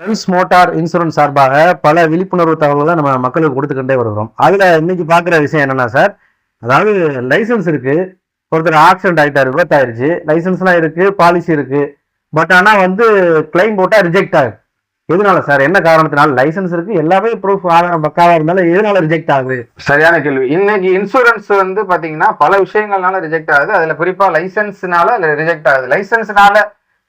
Friends motor insurance சார்பாக பல விழிப்புணர்வு தகவல்களை நம்ம மக்களுக்கு கொடுத்துக்கிட்டே வருகிறோம். அதில் இன்னைக்கு பார்க்குற விஷயம் என்னன்னா சார், அதாவது லைசன்ஸ் இருக்கு, ஒருத்தர் ஆக்சிடென்ட் ஆகிட்டாரு, விபத்தாயிருச்சு, லைசன்ஸ்லாம் இருக்கு, பாலிசி இருக்கு, பட் ஆனால் கிளைம் போட்டால் ரிஜெக்ட் ஆகுது. எதனால சார்? என்ன காரணத்தினால? லைசன்ஸ் இருக்கு, எல்லாமே ப்ரூஃப் ஆதாரம் பக்காவா இருந்தாலும் எதனால ரிஜெக்ட் ஆகுது? சரியான கேள்வி. இன்னைக்கு இன்சூரன்ஸ் பாத்தீங்கன்னா பல விஷயங்கள்னால ரிஜெக்ட் ஆகுது. அதுல குறிப்பா லைசன்ஸ்னால ரிஜெக்ட் ஆகுது. லைசன்ஸ்னால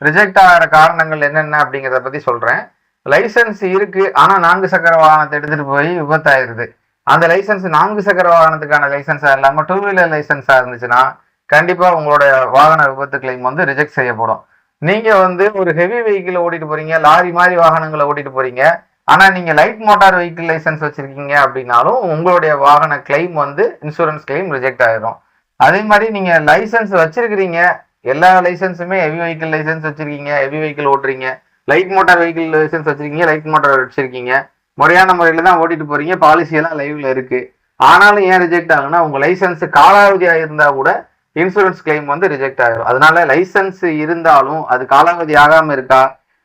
ரிஜெக்ட் ஆகிற காரணங்கள் என்னென்ன அப்படிங்கிறத பத்தி சொல்றேன். லைசன்ஸ் இருக்கு, ஆனா 4 சக்கர வாகனத்தை எடுத்துட்டு போய் விபத்தாயிருது. அந்த லைசன்ஸ் 4 சக்கர வாகனத்துக்கான லைசன்ஸா இல்லாம 2 வீலர் லைசன்ஸா இருந்துச்சுன்னா கண்டிப்பா உங்களோட வாகன விபத்து கிளைம் ரிஜெக்ட் செய்யப்படும். நீங்க ஒரு ஹெவி வெஹிக்கிள் ஓட்டிட்டு போறீங்க, லாரி மாதிரி வாகனங்களை ஓட்டிட்டு போறீங்க, ஆனா நீங்க லைட் மோட்டார் வெஹிக்கிள் லைசன்ஸ் வச்சிருக்கீங்க அப்படின்னாலும் உங்களுடைய வாகன கிளைம் இன்சூரன்ஸ் கிளைம் ரிஜெக்ட் ஆயிடும். அதே மாதிரி நீங்க லைசன்ஸ் வச்சிருக்கிறீங்க, எல்லா லைசன்ஸுமே ஹெவி வெஹிக்கிள் லைசன்ஸ் வச்சிருக்கீங்க, ஹெவி வெஹிக்கிள் ஓட்டுறீங்க, லைட் மோட்டார் வெஹிக்கிள் லைசன்ஸ் வச்சிருக்கீங்க, லைட் மோட்டார் வச்சிருக்கீங்க, முறையான முறையில தான் ஓட்டிட்டு போறீங்க, பாலிசி எல்லாம் லைவ்ல இருக்கு. ஆனாலும் ஏன் ரிஜெக்ட் ஆகுன்னா உங்க லைசன்ஸ் காலாவதியா இருந்தா கூட இன்சூரன்ஸ் கிளைம் ரிஜெக்ட் ஆயிடும். அதனால லைசன்ஸ் இருந்தாலும் அது காலாவதி ஆகாம இருக்கா,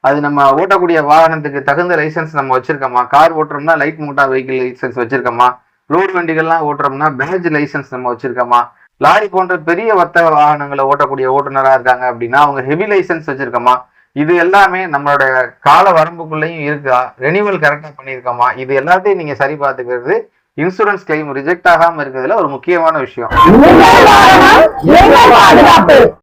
அது நம்ம ஓட்டக்கூடிய வாகனத்துக்கு தகுந்த லைசன்ஸ் நம்ம வச்சிருக்கோமா, கார் ஓட்டுறோம்னா லைட் மோட்டார் வெஹிக்கிள் லைசன்ஸ் வச்சிருக்கோமா, லோடு வண்டிகள்லாம் ஓட்டுறோம்னா பேட்ஜ் லைசன்ஸ் நம்ம வச்சிருக்கோமா, லாரி போன்ற பெரிய வர்த்தக வாகனங்களை ஓட்டக்கூடிய ஓட்டுநரா இருக்காங்க அப்படின்னா அவங்க ஹெவி லைசன்ஸ் வச்சிருக்கோமா, இது எல்லாமே நம்மளோட கால வரம்புக்குள்ளேயும் இருக்கா, ரெனிவல் கரெக்டா பண்ணியிருக்கோமா, இது எல்லாத்தையும் நீங்க சரி பார்த்துக்கிறது இன்சூரன்ஸ் கிளைம் ரிஜெக்ட் ஆகாம இருக்கிறதுல ஒரு முக்கியமான விஷயம்.